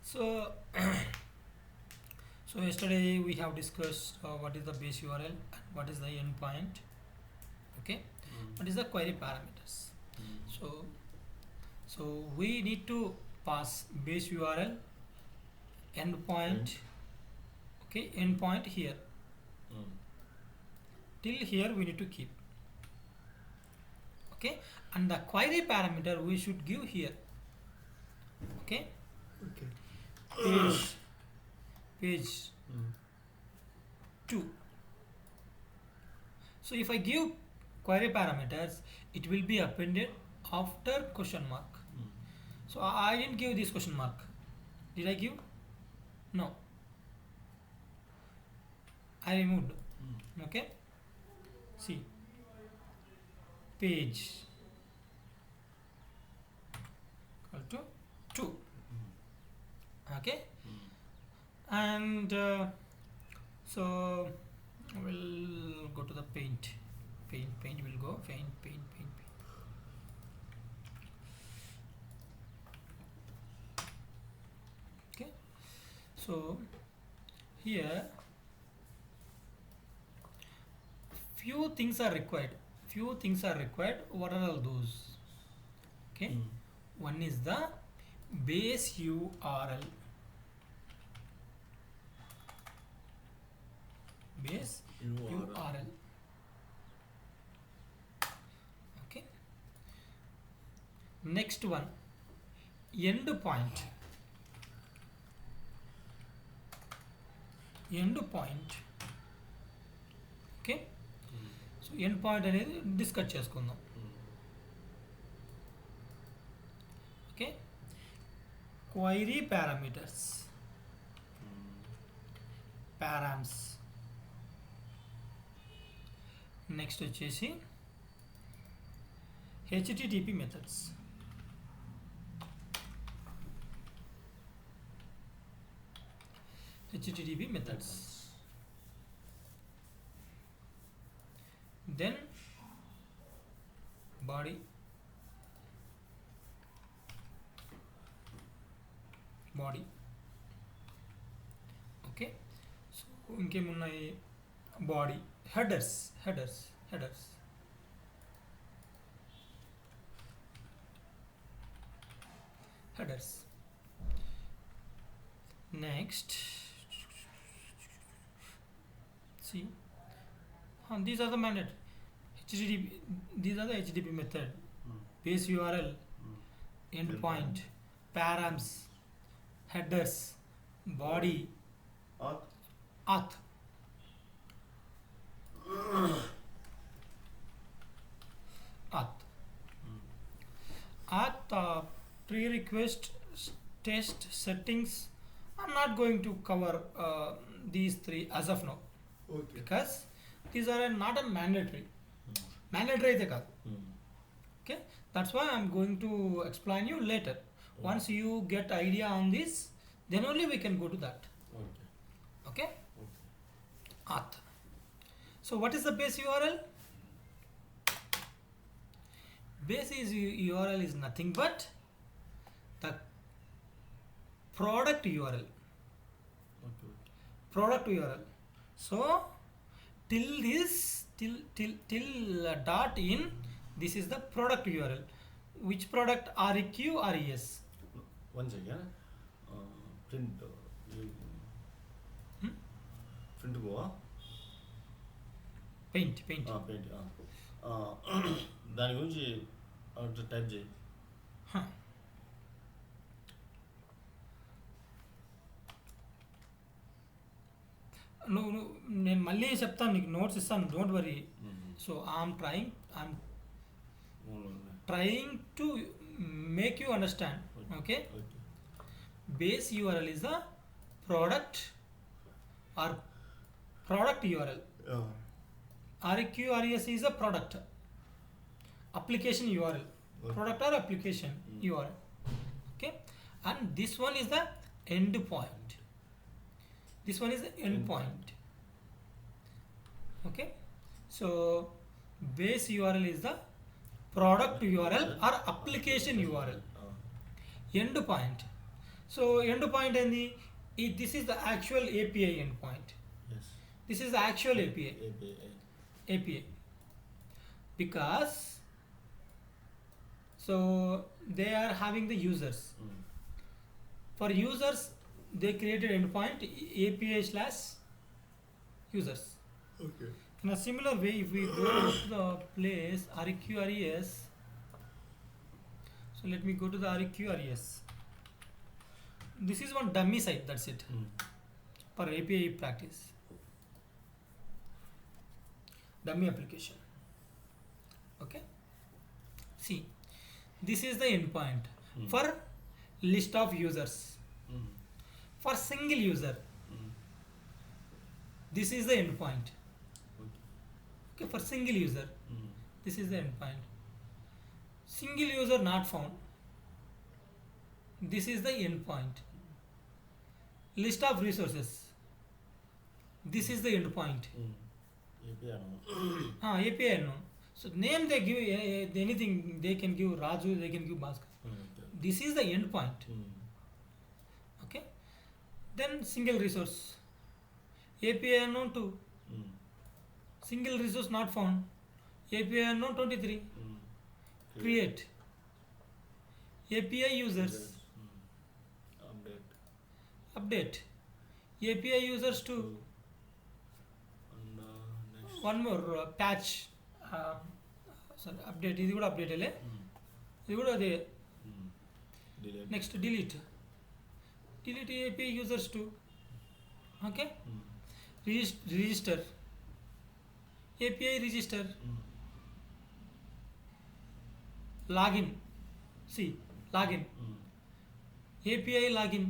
So, so yesterday we have discussed what is the base URL and what is the endpoint. Okay, what is the query parameters. So, so we need to pass base URL, endpoint. Okay, endpoint here. Till here we need to keep. Okay, and the query parameter we should give here. Okay, page 2. So if I give query parameters, it will be appended after question mark. So I didn't give this question mark. Did I give? No. I removed. Okay. See. Page equal to 2. Okay. And so we'll go to the paint will go paint. Okay, so here few things are required. What are all those? Okay, one is the base URL. Base URL. Okay. Next one, endpoint. Okay. So endpoint అనేది discuss చేసుకుందాం. Okay. Query parameters. Params. Next వచ్చేసి HTTP methods. Then body. Okay, so ఇంకేమున్నాయి? Body, headers. Next, see, these are the mandate HTTP. These are the HTTP method. Base URL, endpoint, params, headers, body, auth. Pre-request, test, settings. I'm not going to cover these three as of now. Okay. Because these are not a mandatory. Mandatory అయితే కాదు. Okay, that's why I'm going to explain you later. Once you get idea on this, then only we can go to that. Okay. Auth. So what is the base URL? Base URL is nothing but the product URL. So till dot in, this is the product URL. Which product? REQ, RES? Once again, print. Print go. Paint. దాని గురించి type చేయి. నువ్వు నేను మళ్ళీ చెప్తాను, నీకు notes ఇస్తాను, don't worry. So I'm trying to make you understand. Okay. Base URL is the product or product URL. REQ, RES is a product. Application URL. Product or application URL. Okay. And this one is the endpoint. Okay. So base URL is the product URL or application URL. Endpoint. So endpoint and this is the actual API endpoint. Yes. This is the actual API. API. Because so they are having the users. For users, they created endpoint API / users. Okay. In a similar way, if we go to the place REQRES, so let me go to the REQRES. This is one dummy site, that's it, for API practice. Dummy application. Okay. See, this is the endpoint for list of users. For single user, this is the endpoint. Okay, for single user, this is the endpoint. Single user not found, this is the endpoint. List of resources, this is the endpoint. API. API unknown. So name they give anything, they can give Raju, they can give Bhaskar. This is the endpoint. Okay. Then single resource, API unknown 2, single resource not found, API unknown 23. Create API users, update API users 2. And next. One more patch, sorry, update, ఇది కూడా update లే, ఇది కూడా అదే. Delete. Next delete API users 2. Okay. Register API register. Login, see, login API login,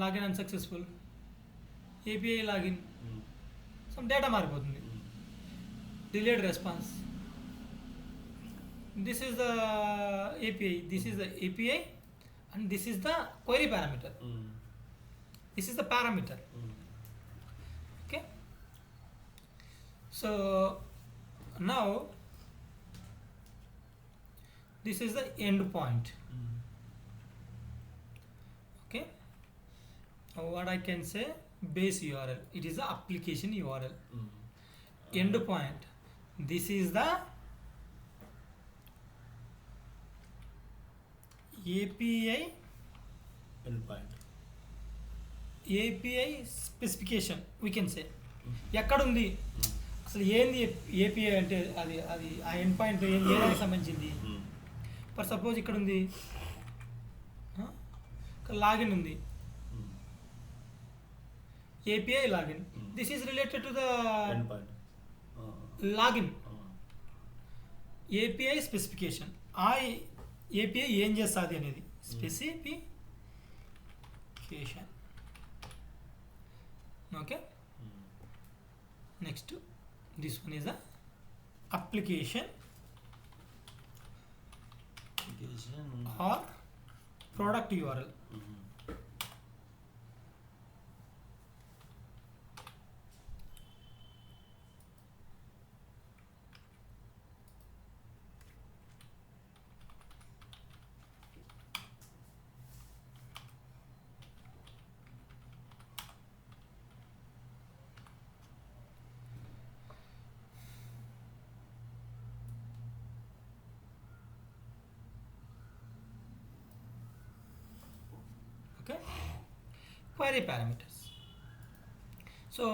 login unsuccessful, API login, some data మారిపోతుంది. Delayed response. This is the API, this is the API, and this is the query parameter. This is the parameter. Okay. So now this is the endpoint. Okay. What I can say, base URL, it is the application URL. Endpoint, this is the API Endpoint. API specification, we can say. ఎక్కడుంది అసలు ఏంది API అంటే, అది అది ఆ end point ఏదానికి సంబంధించింది. For suppose ఇక్కడ ఉంది, ఇక్కడ లాగిన్ ఉంది, API login, this is related to the Endpoint. Login. API specification, ఆ ఏపీఐ ఏం చేస్తుంది అనేది specification. Okay. Next, this one is the application or product URL. Okay. Query parameters. So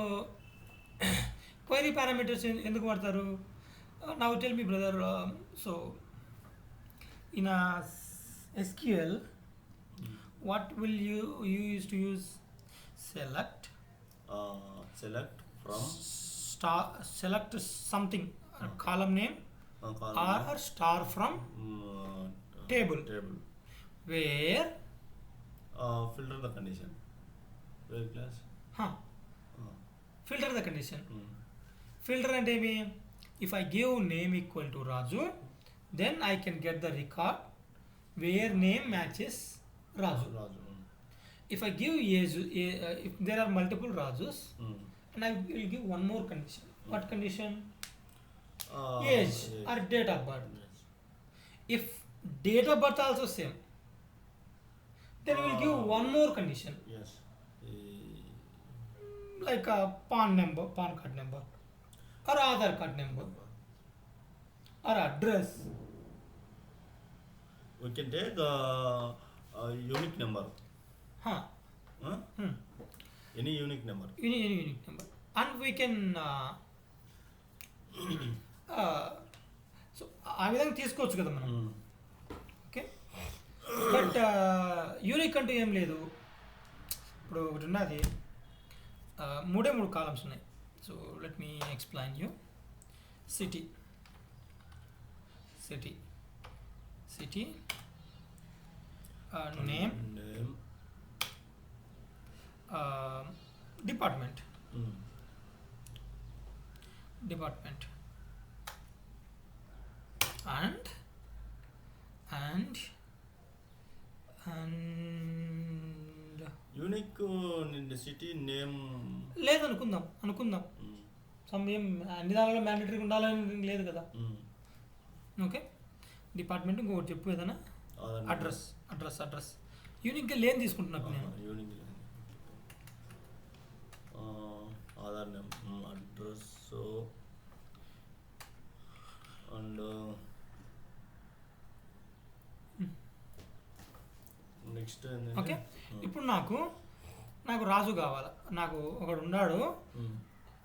query parameters ఎందుకు వాడతారు? Now tell me brother, so in a SQL, what will you use to use? Select Select from select something, column name, column or star from table, where filter the condition. Very class. Filter the condition. Filter and ఏమి? If I give name equal to Raju, then I can get the record where name matches Raju. If I give if there are multiple Rajus, and I will give one more condition. What condition? Age or date of birth. If date of birth also same. Then we will give one more condition, Yes. like a PAN card number, or Aadhaar card number, or address. We can take a unique number. Huh. Huh? Any unique number. Any unique number, and we can so ఆ విధంగా తీసుకోవచ్చు కదా మనం. Okay, but unique అంటూ ఏం లేదు. ఇప్పుడు ఒకటి ఉన్నది, మూడే మూడు కాలమ్స్ ఉన్నాయి. So let me explain you. City city city name, department department and unique city name లేదనుకుందాం, సమ్ ఏం అన్ని దానిలో మ్యాండేటరీ ఉండాలని లేదు కదా. ఓకే, డిపార్ట్మెంట్ ఇంకొకటి చెప్పు ఏదైనా. అడ్రస్ అడ్రస్ అడ్రస్ యూనిక్గా లేని తీసుకుంటున్నాను నేను. Unique Aadhaar name, address and next. Okay, ఇప్పుడు నాకు రాజు కావాలి. నాకు ఒకడు ఉన్నాడు,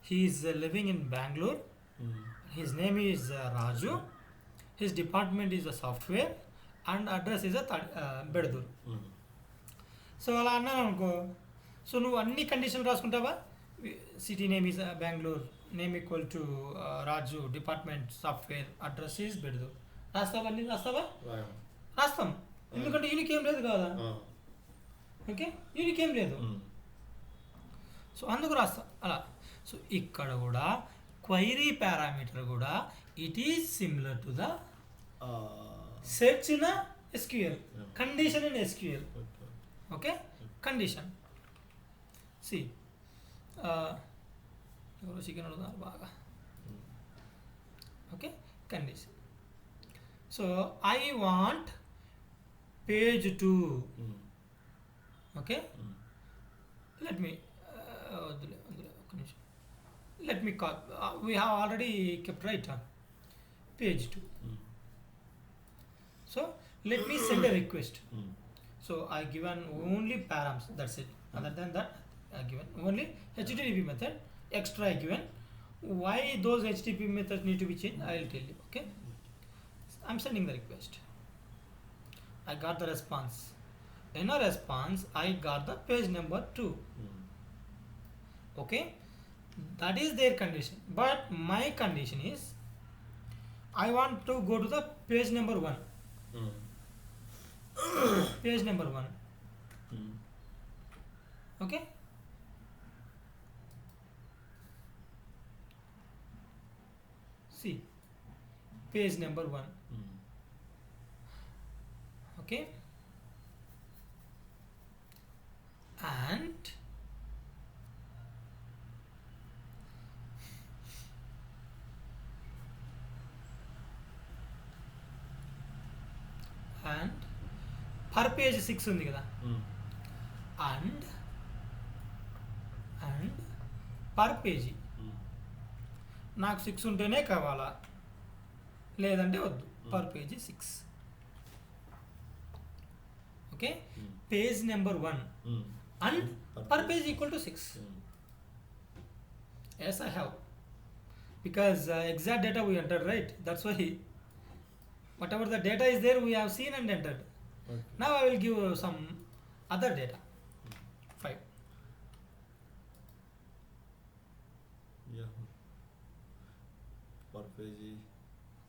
he is living in Bengaluru, his name is Raju, his department is a software and address is Bedadur. So అలా అన్నాను అనుకో, సో నువ్వు అన్ని కండిషన్లు రాసుకుంటావా? City name is Bengaluru, name equal to Raju, department software, address is Bedadur. రాస్తావా? అన్ని రాస్తావా? రాస్తాం, ఎందుకంటే యూనిక్ ఏం లేదు కదా. ఓకే, యూనిక్ ఏం లేదు, సో అందుకు రాస్తాం అలా. సో ఇక్కడ కూడా క్వైరీ పారామీటర్ కూడా it is similar to the search in SQL, condition in SQL. Okay, condition. సి ఎవరో చికెన్ అడుగుతున్నారు బాగా. Okay, condition. So I want page 2. Okay, let me let me call, we have already kept right page 2. So let me send a request. So I given only params, that's it. Other than that I given only HTTP method extra I given. Why those HTTP methods need to be changed, I will tell you. Okay, I'm sending the request, I got the response. In a response, I got the page number 2. Okay, that is their condition. But my condition is, I want to go to the page number 1. Page number 1. Okay. See, page number 1. Okay, and per page 6 ఉంది కదా, and per page నాకు 6 ఉంటేనే కావాలా, లేదంటే వద్దు. per page 6. Okay, page number 1 and per page equal to 6. Yes, I have, because exact data we entered, right? That's why whatever the data is there we have seen and entered. Okay. Now I will give some other data. 5. Yeah.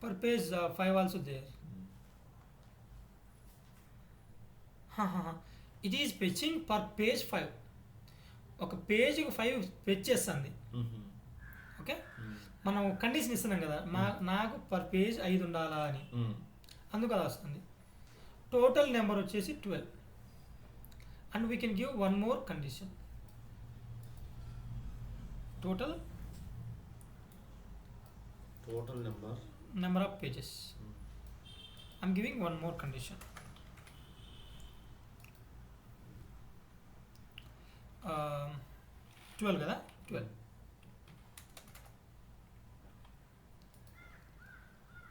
Per page 5 also there. It is fetching per page 5. ఒక పేజ్కి 5 fetch చేస్తుంది. Okay, మనం condition ఇస్తున్నాం కదా, నాకు per page 5 ఉండాలా అని, అందుకు అలా వస్తుంది. టోటల్ నెంబర్ వచ్చేసి 12. And we can give one more condition. Total number number of pages I'm giving one more condition. Um, 12 kada 12.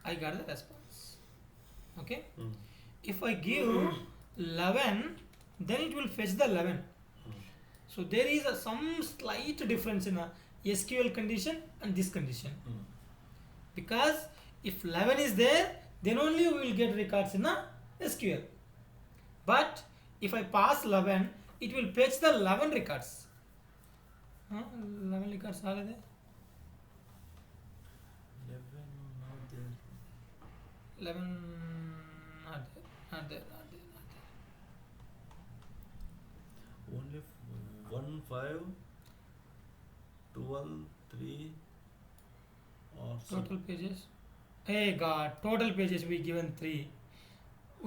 I got the response. Okay. If I give 11, then it will fetch the 11. So there is some slight difference in a SQL condition and this condition. Because if 11 is there, then only we will get records in a SQL. But if I pass 11, it will fetch the 11 records. 11 records are there? 11 not there. Only 1, 5, 12, 3 or Total pages. Hey God, total pages we given 3.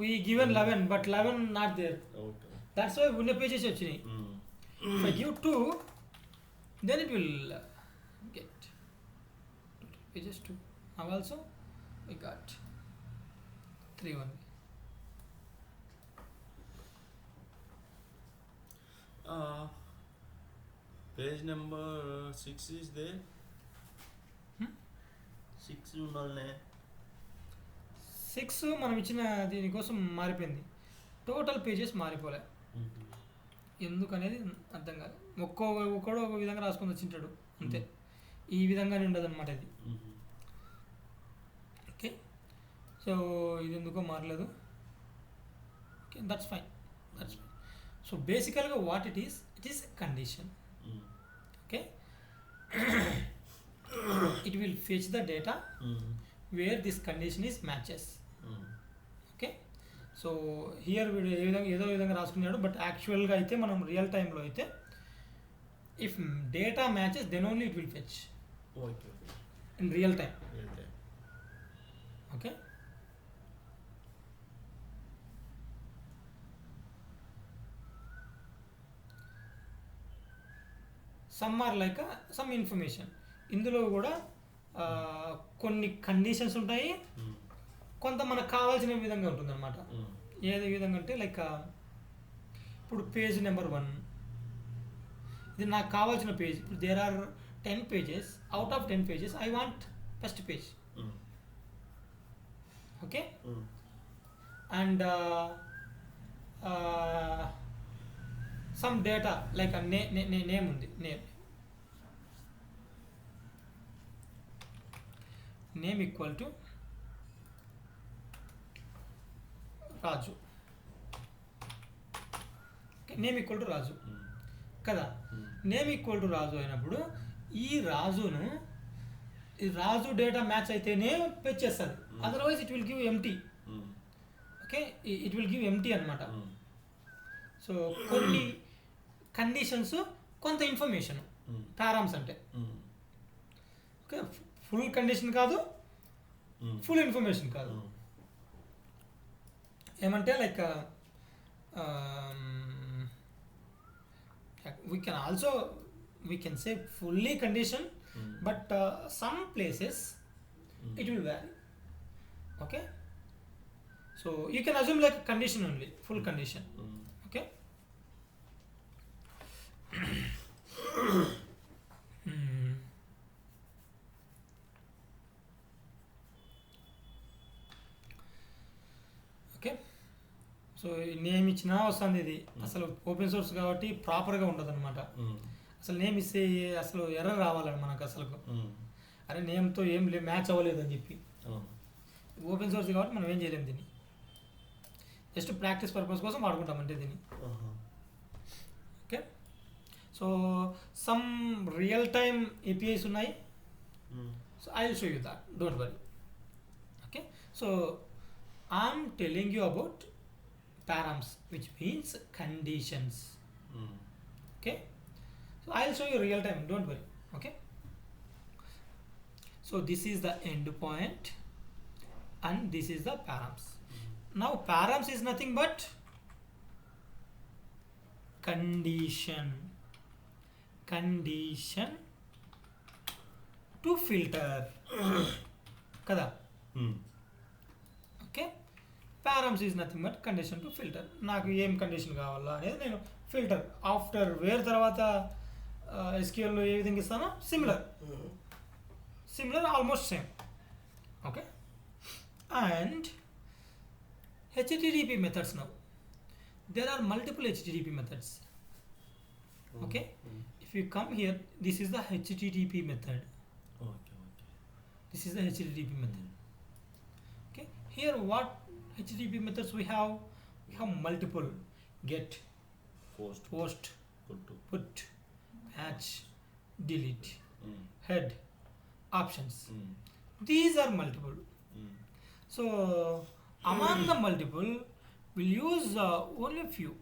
We given 11, but 11 not there. Okay. That's why ఉన్న pages వచ్చినాయి. If I give 2, then it will get total pages 2. Now also we got 3 only. Page number 6 is there. 6 ఉండాలనే 6 మనం ఇచ్చిన దీనికోసం మారిపోయింది. Total pages మారిపోలే. ఎందుకనేది అర్థం కాదు. ఒక్కడో ఒక విధంగా రాసుకొని వచ్చింటాడు అంతే. ఈ విధంగానే ఉండదు అనమాట ఇది. ఓకే, సో ఇది ఎందుకో మారలేదు. Okay, that's fine. సో బేసికల్గా what it is condition. Okay, it will fetch the data where this condition is matches. Okay, so here వీడు ఏదో విధంగా రాసుకున్నాడు. బట్ యాక్చువల్గా అయితే మనం రియల్ టైంలో అయితే if data matches then only it will fetch in real time. Okay, some or like some information. ఇందులో కూడా కొన్ని కండిషన్స్ ఉంటాయి, కొంత మనకు కావాల్సిన విధంగా ఉంటుంది అనమాట. ఏది విధంగా అంటే లైక్ ఇప్పుడు పేజ్ నెంబర్ 1 ఇది నాకు కావాల్సిన పేజ్. ఇప్పుడు there are 10 pages. Out of 10 pages I want first page. Okay, and some data like name ఉంది. Name equal to Raju. Name equal to Raju కదా. నేమ్ ఈక్వల్ టు రాజు అయినప్పుడు ఈ రాజు డేటా మ్యాచ్ అయితేనే ఫెచ్ చేస్తుంది. Otherwise it will give empty. Okay, it will give empty అనమాట. So కొన్ని conditions, కొంత information, params అంటే. ఓకే, ఫుల్ కండిషన్ కాదు, ఫుల్ ఇన్ఫర్మేషన్ కాదు. ఏమంటే like we can say fully condition, but some places it will vary. Okay, so you can assume like condition only, full condition. Okay. Okay, so name ఇచ్చినా వస్తుంది. ఇది అసలు open source కాబట్టి ప్రాపర్గా ఉండదు అనమాట. అసలు నేమ్ ఇస్తే అసలు ఎర్రర్ రావాలని మనకు అసలు. అరే నేమ్తో ఏం మ్యాచ్ అవ్వలేదు అని చెప్పి. ఓపెన్ సోర్స్ కాబట్టి మనం ఏం చేయలేము దీన్ని. జస్ట్ ప్రాక్టీస్ పర్పస్ కోసం వాడుకుంటాం అంటే దీన్ని. Okay, so some real time APIs ఉన్నాయి. So I will show you that, don't worry. Okay, so I'm telling you about params, which means conditions. Okay, so I'll show you real time, don't worry. Okay, so this is the end point and this is the params. Now params is nothing but condition to filter kada. Okay, params is nothing but condition to filter. నాకు ఏం condition కావాలా అనేది నేను filter after wear తర్వాత ఎస్క్యూఎల్లో ఏ విధంగా ఇస్తానో similar almost same. Okay, and HTTP methods now. There are multiple HTTP methods. Okay, if you come here, this is the HTTP method. Okay. This is the HTTP method. Okay, here what HTTP methods we have? We have multiple: get, post, put, patch, delete, head, options. These are multiple. So among the multiple, we'll use only a few.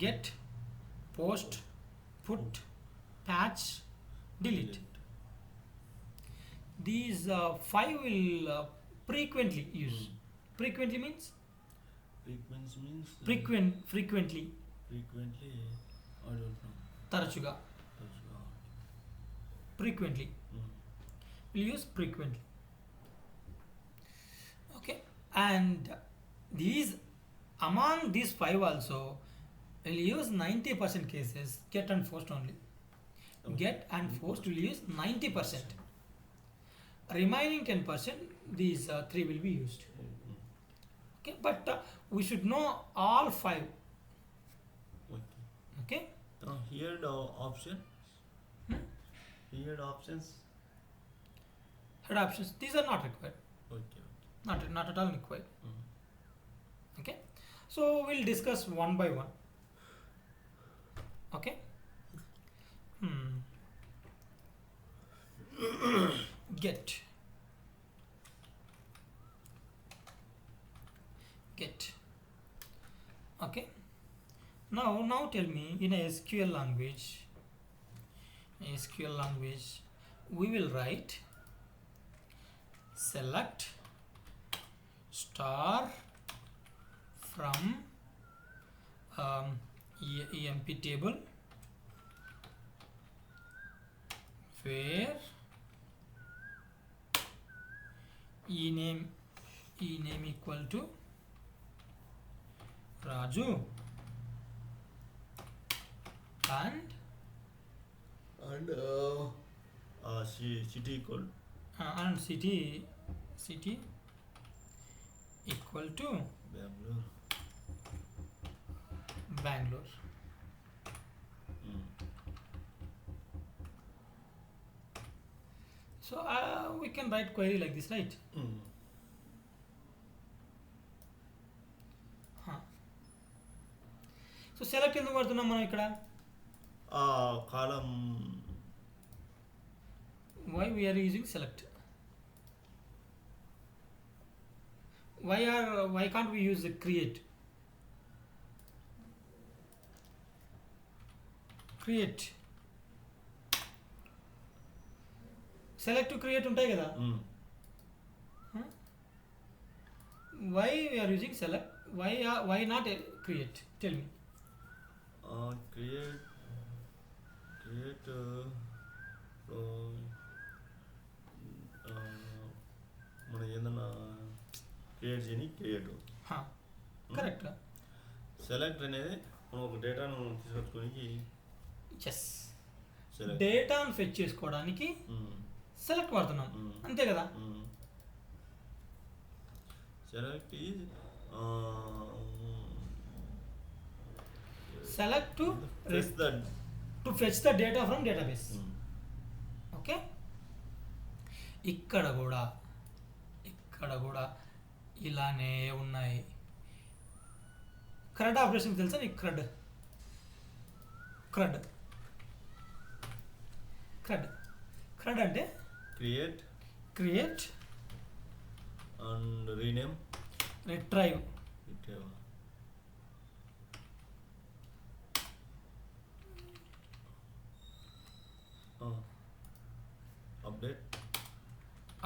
Get, post, put, patch, delete. These 5 will frequently use. Frequently means? Frequency means? Frequently. Frequently, I don't know. Tarachuga. Frequently. We'll use frequently. Okay, and these among these 5 also we'll use 90% cases get and post only. Okay. Get and post will use 90%. Remaining 10% these 3 will be used. Okay, but we should know all 5. Okay. Here the option. Here the options. Head options, these are not required. Okay. Not at all required. Okay, so we'll discuss one by one. Okay. Get. Okay, now tell me, in a SQL language we will write select star from EMP table where ename equal to Raju and city equal and city equal to Bangalore. So we can write query like this, right? So select ఎందుకు వాడుతున్నాం మనం ఇక్కడ? కాలం why we are using select? Why can't we use the create? Select to create ఉంటాయి కదా. Why we are using select? Why not create? Tell me. Create మనం ఏదన్నా create చేయని create correct. Select అనేది మనం ఒక డేటాను తీసుకొచ్చుకోనికి ఎస్, డేటాను ఫెచ్ చేసుకోవడానికి సెలెక్ట్ వాడుతున్నాం, అంతే కదా. Select is select to fetch the data from database. Okay, ఇక్కడ కూడా ఇలానే ఉన్నాయి. CRUD ఆపరేషన్ తెలుసా నీకు? CRUD అంటే create and rename, retrieve,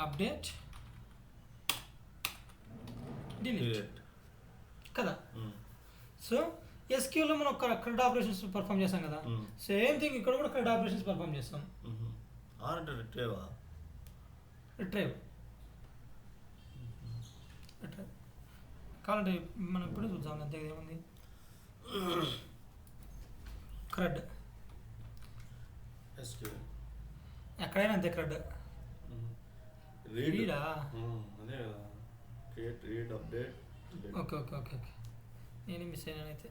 update, delete కదా. సో SQL లో మనం CRUD ఆపరేషన్స్ పర్ఫామ్ చేస్తాం కదా, సేమ్ థింగ్ ఇక్కడ కూడా CRUD ఆపరేషన్స్ పర్ఫామ్ చేస్తాం. Retrieve better. కావాలంటే మనం ఇప్పుడే చూద్దాం అంతే ఏముంది. క్రడ్ SQL ఎక్కడైనా అంతే క్రడ్. రీడా? అదే కదా, create, read, update. Okay okay okay okay, నేను మిస్ అయినాను అయితే.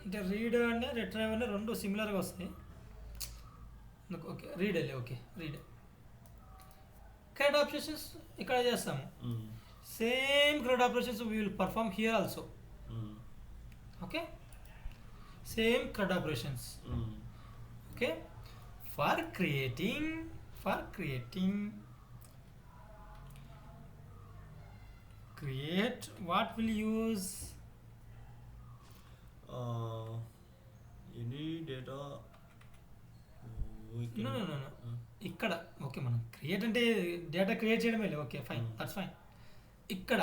అంటే రీడ్ అంటే రిట్రైవ్ అంటే రెండు సిమిలర్గా వస్తాయి. ఓకే రీడ్ వెళ్ళి, ఓకే రీడ్. క్రెడ్ ఆపరేషన్స్ ఇక్కడ చేస్తాము. Same cred operations we will perform here also. Okay, same cred operations. Okay, for creating create, what will use? Any data we can. No. ఇక్కడ okay, మనం create అంటే data create చేయడమే. Okay fine, that's fine. ఇక్కడ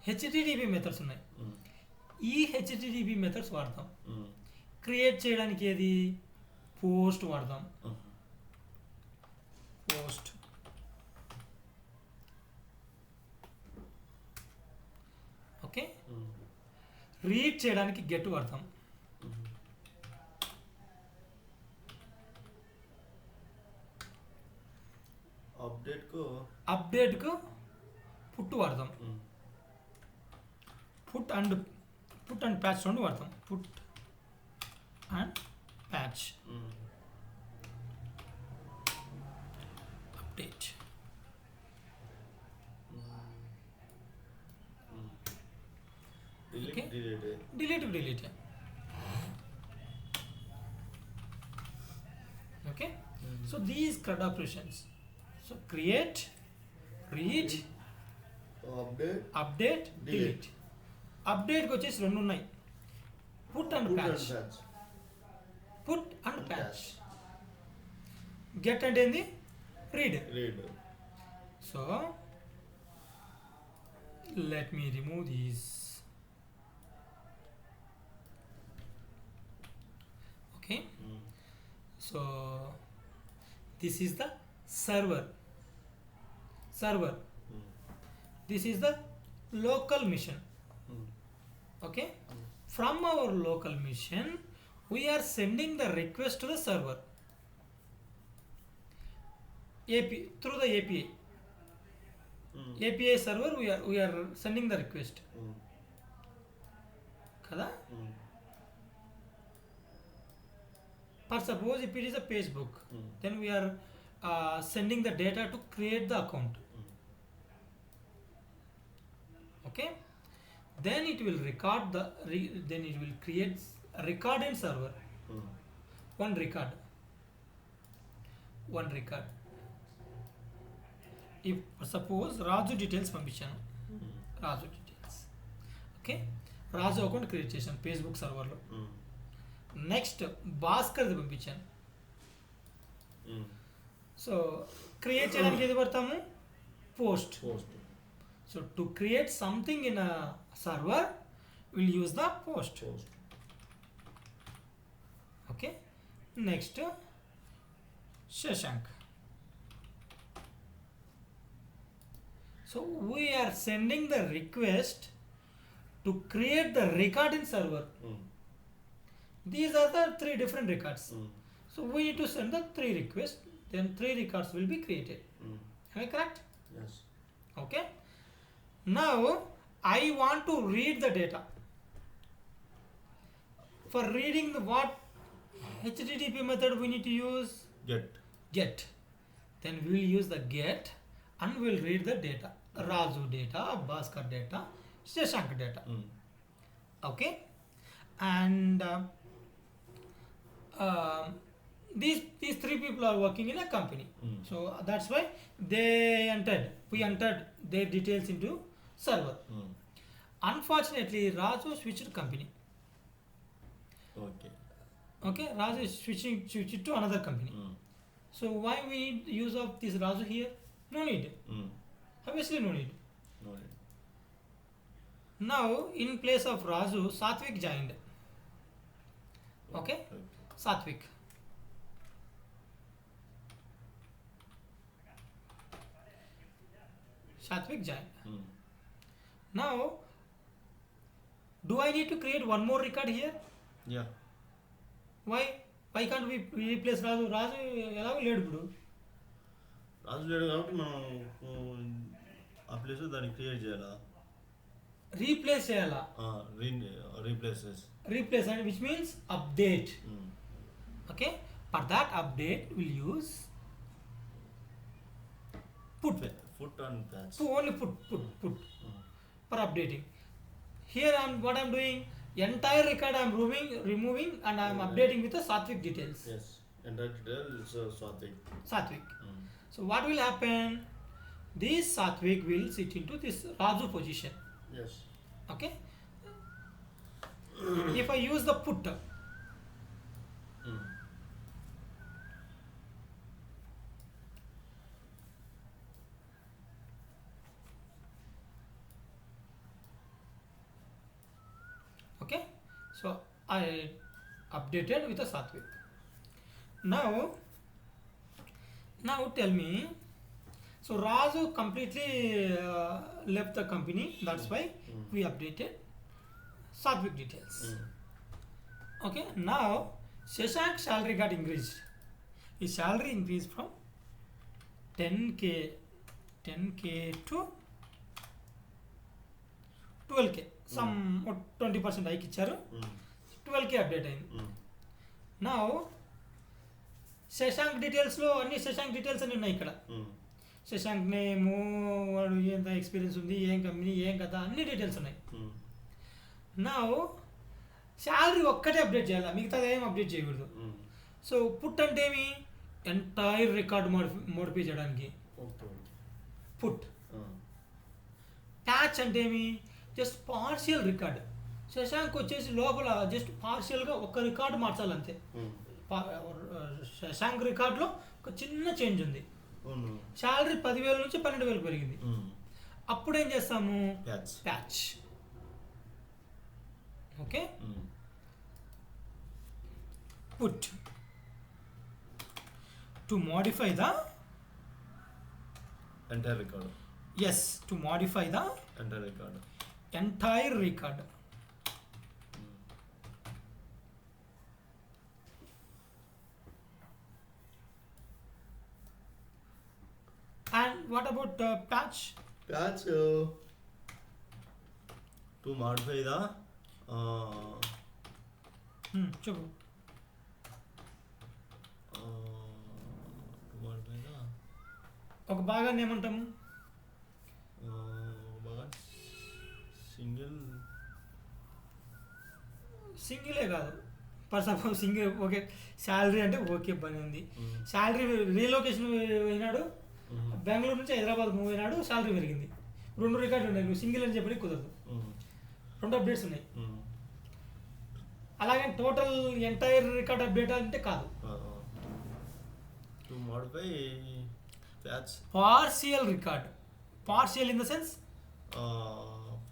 HTTP methods ఉన్నాయి. ఈ HTTP methods వాడతాం. Create చేయడానికి ఏది? పోస్ట్ వాడతాం. పోస్ట్. ఓకే, రీడ్ చేయడానికి గెట్ వాడతాం. అప్డేట్కు పుట్ వాడతాం. పుట్ అండ్ ప్యాచ్ రెండు వాడతాం. Put and patch. Update. Okay, delete. Okay, so these CRUD operations. So create, read, update, delete. Update కి వచ్చేసి రెండు ఉన్నాయి, put and patch. Put and patch. Get అంటే ఏంది? Read. So let me remove these. Okay, so this is the server. This is the local machine. Okay, from our local machine we are sending the request to the server through the API server. We are sending the request kada. For suppose if it is a Facebook, then we are sending the data to create the account. Okay, then it will record then it will create a record in server. One record. If suppose Raju details పంపించాను, Raju details. Okay, Raju account create చేశాను Facebook సర్వర్లో. Next భాస్కర్ది పంపించాను. So create చేయడానికి ఏది పడతాము? Post. So to create something in a server will use the post. Okay, next Shashank. So we are sending the request to create the record in server. These are the three different records. So we need to send the three requests, then three records will be created. Am I correct? Yes. Okay, now I want to read the data. For reading the what HTTP method we need to use? Get. Then we will use the get and we will read the data. Raju data, Bhaskar data, Shashank data. Okay, and these three people are working in a company. So that's why we entered their details into server. Unfortunately, Raju switched company. Okay, Raju is switched to another company. So why we need use of this Raju here? No need. Obviously no need. Now in place of Raju, Satvik joined. Okay, Satvik. Satvik joined. Now, do I need to create one more record here? Yeah. Why? Why can't we replace Raju? Raju ఎలాగో లేడు ఇప్పుడు. రాజు లేడు కాబట్టి మనం ఆ place దాన్ని create చేయాలా? Replace చేయాలా? Replace and which means update. Okay. For that update, we'll use put and patch. So only put for updating. Here what I'm doing, entire record I'm removing and I'm updating with the Satvik details. Yes, entire details Satvik. So what will happen? This Satvik will sit into this Raju position. Yes. Okay. If I use the put, okay, so I updated with a Satvik. Now tell me, so Raju completely left the company, that's why we updated Satvik details. Okay, now Shashank salary got increased. His salary increased from 10k to 12k. Some 20% hike ఇచ్చారు. 12k update అయింది. Now Shashank డీటెయిల్స్లో అన్ని Shashank details అన్నీ ఉన్నాయి ఇక్కడ. శశాంక్ నేము, వాడు ఎంత experience ఉంది, ఏం కంపెనీ, ఏం కథ, అన్ని డీటెయిల్స్ ఉన్నాయి. నా శాలరీ ఒక్కటే అప్డేట్ చేయాలి, మిగతాది ఏం అప్డేట్ చేయకూడదు. సో పుట్ అంటే ఏమి, ఎంటైర్ రికార్డ్ మోడిఫై చేయడానికి పుట్. ప్యాచ్ అంటే ఏమి, జస్ట్ పార్షియల్ రికార్డ్. శశాంక్ వచ్చేసి లోపల జస్ట్ పార్షియల్గా ఒక రికార్డు మార్చాలి అంతే. శశాంక్ రికార్డులో ఒక చిన్న చేంజ్ ఉంది. శాలరీ 10,000 నుంచి 12,000 పెరిగింది. అప్పుడు ఏం చేస్తాము, patch. Okay, put to modify the entire record. Yes, to modify the entire record. And what about patch? Patch to modify the చెప్పు. to modify the ఒక భాగాన్ని ఏమంటాము, సింగిలే కాదు. For suppose single, okay salary అంటే ఓకే పని ఉంది. Salary relocation అయినాడు, బెంగళూరు నుంచి హైదరాబాద్ మూవ్ అయినాడు, శాలరీ పెరిగింది. 2 రికార్డులు ఉన్నాయి, నువ్వు సింగిల్ అని చెప్పడానికి కుదరదు. 2 అప్డేట్స్ ఉన్నాయి. అలాగే టోటల్ ఎంటైర్ రికార్డ్ అప్డేట్ అంటే కాదు. To modify patch partial record. Partial in the sense,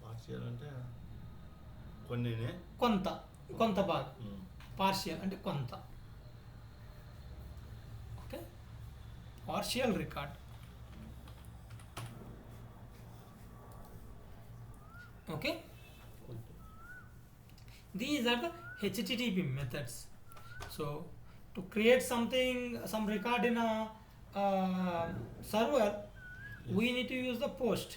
partial అంటే కొన్నినే, కొంత భాగం. పార్షియల్ అంటే కొంత. Okay, partial record. Okay, these are the HTTP methods. So to create something, some record in a server, we need to use the post.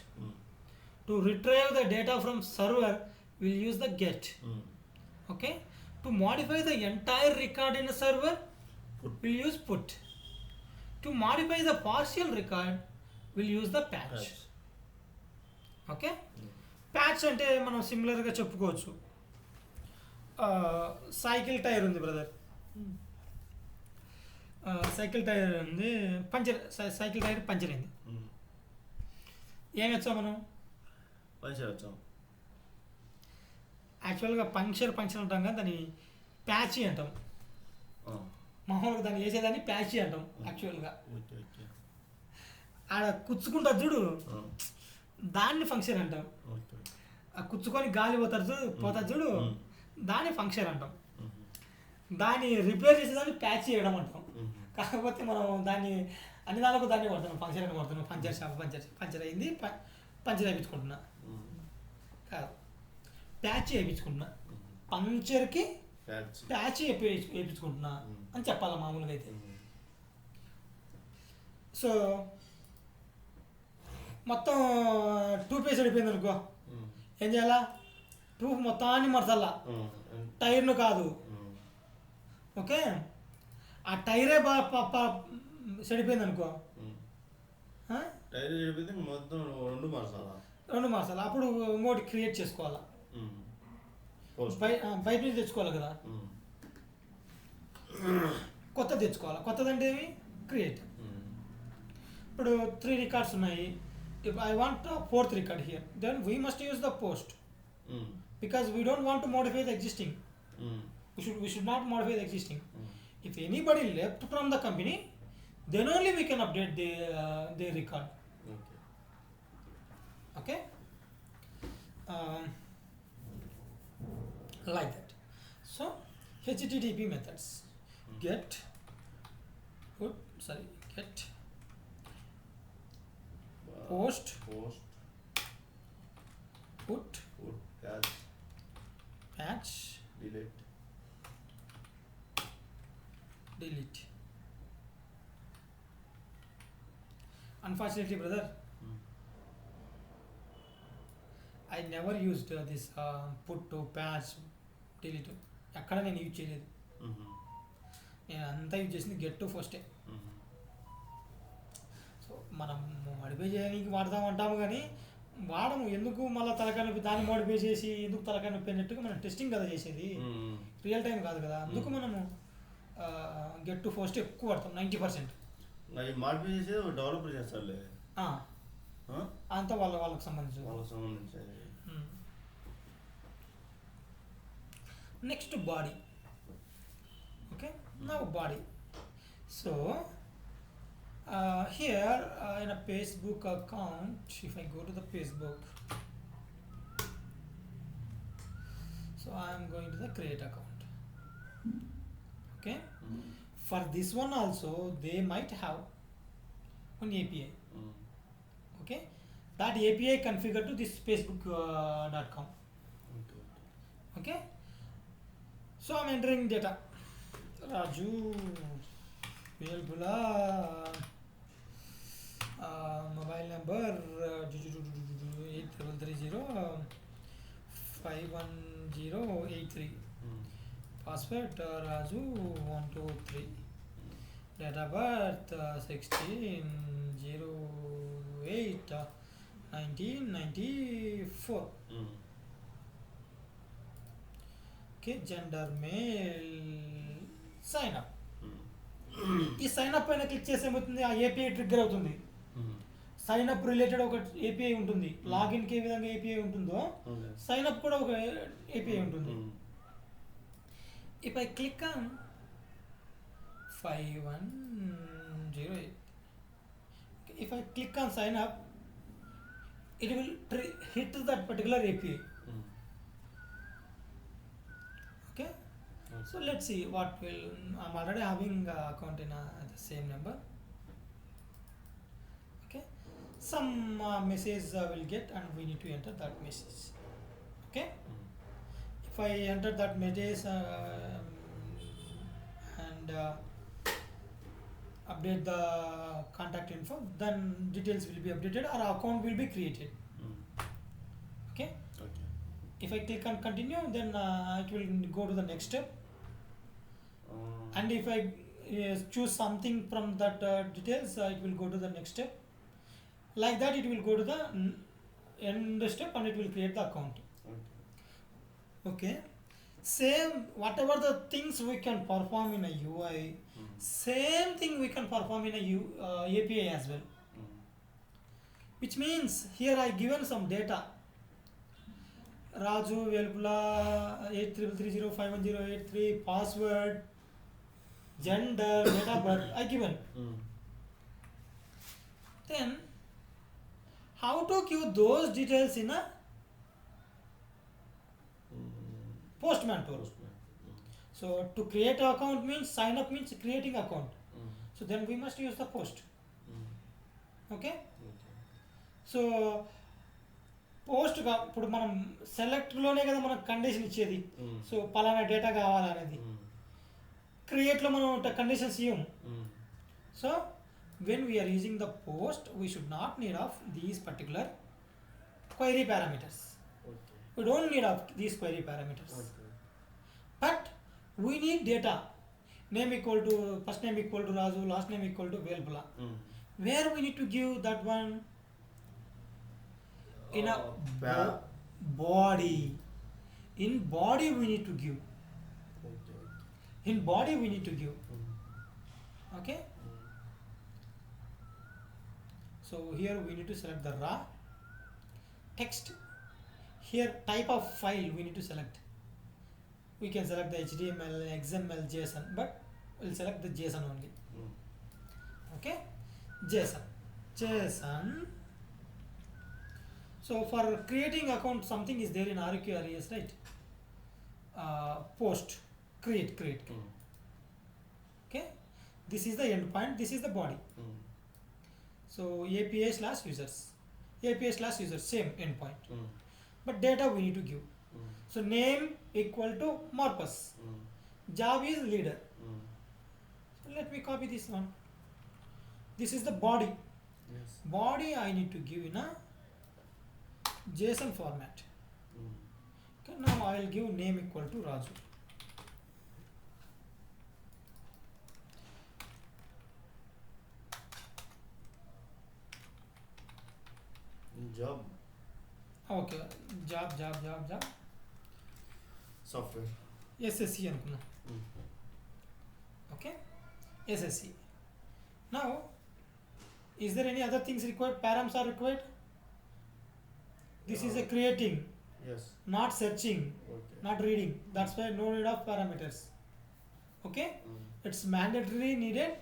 To retrieve the data from server, we'll use the get. Okay, to modify the entire record in a server, we'll use put. To modify the partial record, we'll use the patch. Okay, patch అంటే మనం సిమిలర్గా చెప్పుకోవచ్చు. Cycle tyre ఉంది brother, cycle tyre ఉంది, cycle tyre puncture అయింది. ఏం వచ్చాం మనం, పంచర్ వచ్చాం. యాక్చువల్గా పంక్చర్ అంటాం కదా, దాన్ని ప్యాచీ అంటాం. మామూలుగా దాన్ని వేసేదాన్ని ప్యాచీ అంటాం. యాక్చువల్గా ఆడ కుచ్చుకుంటుంది చూడు, దాన్ని ఫంక్షన్ అంటాం. ఆ కుచ్చుకొని గాలి పోతారు చూడు, దాన్ని ఫంక్షన్ అంటాం. దాన్ని రిపేర్ చేసేదాన్ని ప్యాచ్ చేయడం అంటాం. కాకపోతే మనం దాన్ని అన్ని దానికి దాన్ని కొడుతున్నాం, ఫంక్షన్ అని కొడుతున్నాం. పంచర్ అయింది, పంచర్ వేయించుకుంటున్నా. కాదు, ప్యాచ్ వేయించుకుంటున్నా, పంక్చర్కి ప్యాచ్ వేయించుకుంటున్నా అని చెప్పాలి మామూలుగా అయితే. సో మొత్తం టూ పీస్ అయిపోయింది అనుకో, ఏం చేయాలా? ట్యూబ్ మొత్తాన్ని మార్చాలా, టైర్ను కాదు. ఓకే, ఆ టైరే చెడిపోయింది అనుకో, టైర్ చెడిపోతే మొత్తం రెండు మార్చాలా. అప్పుడు ఇంకోటి క్రియేట్ చేసుకోవాలా, బయట నుంచి తెచ్చుకోవాలి కదా, కొత్తది తెచ్చుకోవాలి. కొత్తది అంటే ఏమి? క్రియేట్. ఇప్పుడు 3 records ఉన్నాయి. If I want a 4th record here, then we must use the post, because we don't want to modify the existing. We should not modify the existing. If anybody left from the company, then only we can update their record. Okay. Like that. So HTTP methods: get post, put, patch, delete. Unfortunately, brother, I never used this put to patch delete. ఎక్కడ నేను use చేయలేదు. నేను అంతా use చేసింది get to ఫస్టే. So మనం modify చేయడానికి వాడతామంటాము కానీ వాడము. ఎందుకు మళ్ళీ తలకాయ నొప్పి దాన్ని మోడిఫై చేసి ఎందుకు తలకాయ నొప్పి అన్నట్టుగా మనం టెస్టింగ్ కదా చేసేది, రియల్ టైం కాదు కదా. అందుకు మనము గెట్ టు ఫస్ట్ ఎక్కువ వాడతాం, 90%. మోడిఫై చేసేది డెవలపర్ చేస్తారులే, అంతా వాళ్ళకి సంబంధించి. Next, body. Okay, now body. So here in a Facebook account, if I go to the Facebook, so I am going to the create account. Okay, for this one also they might have an API. Okay, that API configured to this facebook.com. Okay, so I'm entering data. Raju Velbula, mobile number 8330 password Raju 123, date of birth 16/08/1994. Okay, gender male, sign up. ఈ sign up పైన click చేసి ఏమవుతుంది? ఆ API trigger అవుతుంది. Sign up related ఒక API ఉంటుంది. లాగిన్కి ఏ విధంగా API ఉంటుందో సైన్ అప్ కూడా ఒక ఏపీఐ ఉంటుంది. If I click on 5108, if I click on sign up, it will hit that particular API. Okay, so let's see what will. I'm already having account in the same number. Okay, some message will get and we need to enter that message. Okay, if I enter that message and update the contact info, then details will be updated or account will be created. Okay, if I click on continue, then it will go to the next step. And if I choose something from that details, it will go to the next step. Like that, it will go to the end step and it will create the account. Okay, same whatever the things we can perform in a UI, same thing we can perform in a API as well. Which means here I given some data. Raju Velpula 83305108 password, gender, date of birth I given. Then how to give those details in a Postman tool. So to create an account means sign up means creating account. So then we must use the post. Okay, so post ఇప్పుడు మనం సెలెక్ట్లోనే కదా మనకు condition ఇచ్చేది. Mm. So పలానా data కావాలనేది. Mm. క్రియేట్లో మనం కండిషన్స్ ఇవ్వం. Mm. So when we are using the post we should not need of these particular query parameters. Okay. We don't need of these query parameters. Okay. But we need data. Name equal to first name equal to Raju, last name equal to Velbula. Mm. Where we need to give that one in a body. In body we need to give. Okay. In body we need to give. Mm. Okay. Mm. So here we need to select the raw text. Here type of file we need to select. We can select the HTML, XML, JSON, but we'll select the JSON only. Mm. Okay, JSON. So for creating account, something is there in RQRES, right? Post, create. Mm. Okay, this is the endpoint. This is the body. Mm. So API/users, API/users, same endpoint. Mm. But data we need to give. Mm. So name equal to Morpus. Mm. Job is leader. Mm. So let me copy this one. This is the body. Yes. Body I need to give in a JSON format. Mm. Okay, now I will give name equal to Raju. Job. Okay, job. Software. SSC అనుకున్నా. Mm. Okay, SSC. Now, is there any other things required? Params are required. This is a creating, Yes. not searching, Okay. not reading. That's why no need of parameters. Okay, Mm. it's mandatory needed.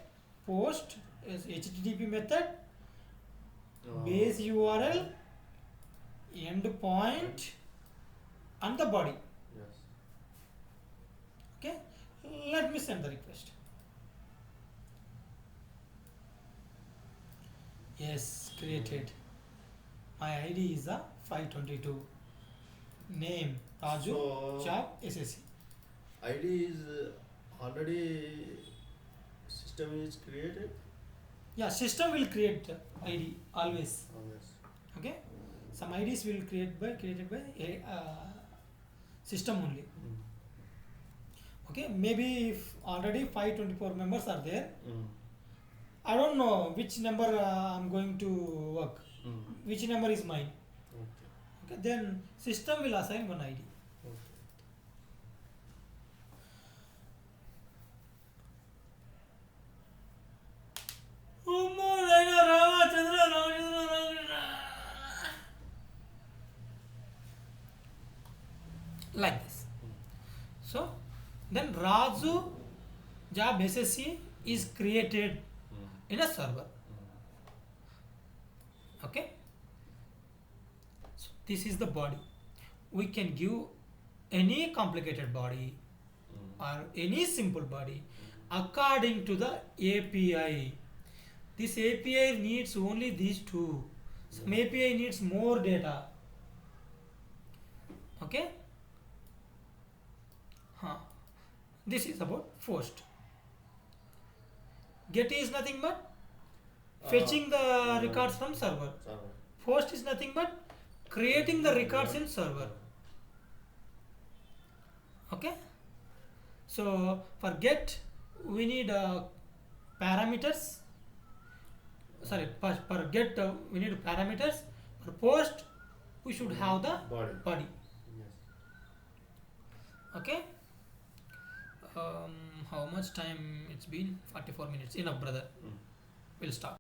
Post is HTTP method, base URL, endpoint, and the body. Yes. Okay, let me send the request. Yes, created. My ID is a 522. Name Raju. So- Job SSC. ID is already system is created. Yeah, system will create ID always. Oh, yes. Okay, some IDs will created by a system only. Mm. Okay, maybe if already 524 members are there, Mm. I don't know which number I'm going to work. Mm. Which number is mine? Okay. Okay, then system will assign one ID. Okay. Like this. So then Raju job SSC is created Mm. in a server. Mm. Okay, so this is the body. We can give any complicated body Mm. or any simple body according to the API. This API needs only these two. Some API needs more data. Okay. This is about post. Get is nothing but fetching the records from server. Server. Post is nothing but creating the records in server. Okay, so for get we need parameters. Sorry, for get we need parameters. For post we should have the body. Yes. Okay, how much time it's been? 44 minutes. Enough, brother. Mm. We'll stop.